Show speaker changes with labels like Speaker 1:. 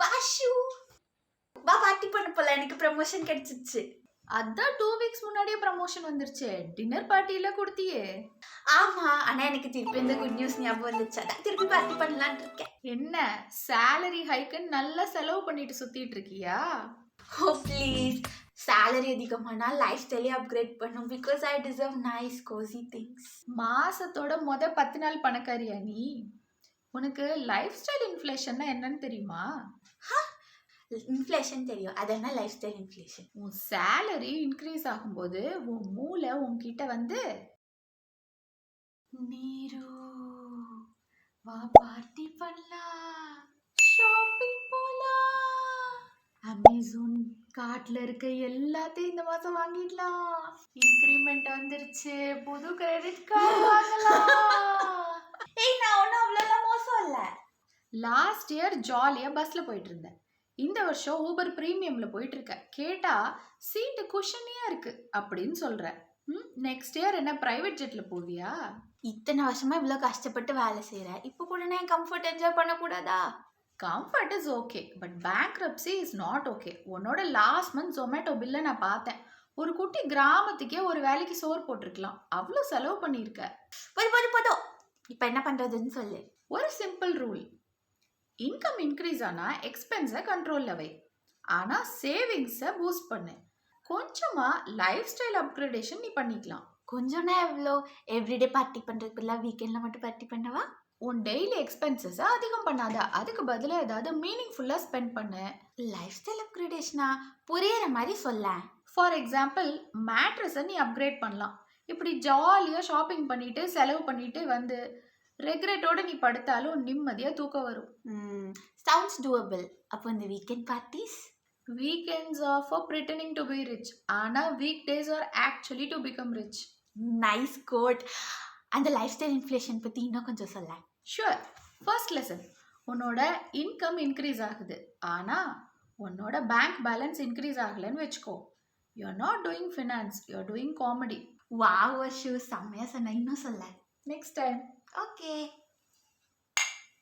Speaker 1: Wash வா party பண்ண போல, எனக்கு ப்ரமோஷன் கிடைச்சிச்சு.
Speaker 2: அதான் 2 வீக்ஸ் முன்னாடியே ப்ரமோஷன் வந்துருச்சு. டின்னர் பார்ட்டியில கொடுத்தியே.
Speaker 1: ஆமா, ஆனா எனக்கு திருப்பி இந்த குட் நியூஸ் ஞாபகம் வந்துச்சு. அதான் திருப்பி பார்ட்டி பண்ணலான்னு இருக்கேன்.
Speaker 2: என்ன சேலரி ஹைக்குன்னு நல்லா செலவு பண்ணிட்டு சுத்திட்டு இருக்கியா?
Speaker 1: ஓ ப்ளீஸ், சேலரி அதிகமானா லைஃப் ஸ்டைலே அப்கிரேட் பண்ணும். Because I deserve nice cosy things.
Speaker 2: மாசத்தோட 10 நாள் பணக்காரியா நீ? உனக்கு லைஃப் ஸ்டைல் இன்ஃப்ளேஷன்னா என்னன்னு தெரியுமா?
Speaker 1: இன்ஃப்ளேஷன் தெரியும், அது என்ன லைஃப் ஸ்டைல் இன்ஃப்ளேஷன்?
Speaker 2: உன் சேலரி இன்க்ரீஸ் ஆகும்போது உன் மூளை உன்கிட்ட வந்து
Speaker 1: நீரு வா பார்ட்டி பண்ணலாம்,
Speaker 2: ஷாப்பிங் போலாம், அமேசான் கார்ட்ல இருக்க எல்லாத்தையும் இந்த மாசம் வாங்கிடலாம், இன்கிரிமெண்ட் வந்துருச்சு, புது கிரெடிட் கார்டு வாங்கலாம்.
Speaker 1: ஏய், நான் ஒன்றும் அவ்வளோலாம் மோசம் இல்லை.
Speaker 2: லாஸ்ட் இயர் ஜாலியா பஸ்ல போயிட்டு இருந்தேன். இந்த வருஷம் ஊபர் பிரீமியம்ல போயிட்டு இருக்க. கேட்டா சீட்டு குஷனியா இருக்கு அப்படின்னு சொல்ற. நெக்ஸ்ட் இயர் என்ன பிரைவேட் ஜெட்ல போவியா?
Speaker 1: இத்தனை வருஷமா இவ்வளோ கஷ்டப்பட்டு வேலை செய்கிறேன், இப்போ கூட நான் என் கம்ஃபர்ட் என்ஜாய் பண்ணக்கூடாதா?
Speaker 2: Comfort is okay, but bankruptcy is not okay. உன்னோட லாஸ்ட் மந்த் ஜொமேட்டோ பில்லை நான் பார்த்தேன். ஒரு குட்டி கிராமத்துக்கே ஒரு வேலைக்கு சோறு போட்டிருக்கலாம். அவ்வளோ செலவு பண்ணியிருக்க.
Speaker 1: போதும், இப்போ என்ன பண்ணுறதுன்னு சொல்லு.
Speaker 2: ஒரு சிம்பிள் ரூல். இன்கம் இன்க்ரீஸ் ஆனால் எக்ஸ்பென்ஸை கண்ட்ரோலில் வை, ஆனால் சேவிங்ஸை பூஸ்ட் பண்ணு. கொஞ்சமாக லைஃப் ஸ்டைல் அப்கிரேடேஷன் நீ பண்ணிக்கலாம்.
Speaker 1: கொஞ்சம்னா எவ்வளோ? எவ்ரிடே பார்ட்டி பண்ணுறதுக்குள்ள வீக்கெண்டில் மட்டும் பார்ட்டி பண்ணவா?
Speaker 2: உன் டெய்லி எக்ஸ்பென்சஸை அதிகம் பண்ணாத, அதுக்கு பதிலாக ஏதாவது மீனிங்ஃபுல்லாக ஸ்பெண்ட் பண்ணு.
Speaker 1: லைஃப் ஸ்டைல் அப்கிரேடேஷனா புரியுற மாதிரி சொல்ல.
Speaker 2: ஃபார் எக்ஸாம்பிள், மேட்ரஸை நீ அப்கிரேட் பண்ணலாம். இப்படி ஜாலியாக ஷாப்பிங் பண்ணிட்டு செலவு பண்ணிட்டு வந்து ரெக்ரெட்டோட நீ படுத்தாலும் நிம்மதியாக தூக்கம் வரும்.
Speaker 1: Sounds doable. அப்போ இந்த weekend parties?
Speaker 2: Weekends are for pretending to be rich, ஆனால் weekdays are actually to become rich.
Speaker 1: Nice quote. அந்த லைஃப் ஸ்டைல் இன்ஃப்ளேஷன் பற்றி இன்னும் கொஞ்சம் சொல்ல.
Speaker 2: ஷுவர். ஃபர்ஸ்ட் லெசன், உன்னோட இன்கம் இன்க்ரீஸ் ஆகுது, ஆனால் உன்னோட பேங்க் பேலன்ஸ் இன்க்ரீஸ் ஆகலைன்னு வச்சுக்கோ. You are not doing finance, you are doing comedy.
Speaker 1: Wow Varshu, செம்மையாக சொன்ன. இன்னும் சொல்ல.
Speaker 2: Next time.
Speaker 1: ஓகே.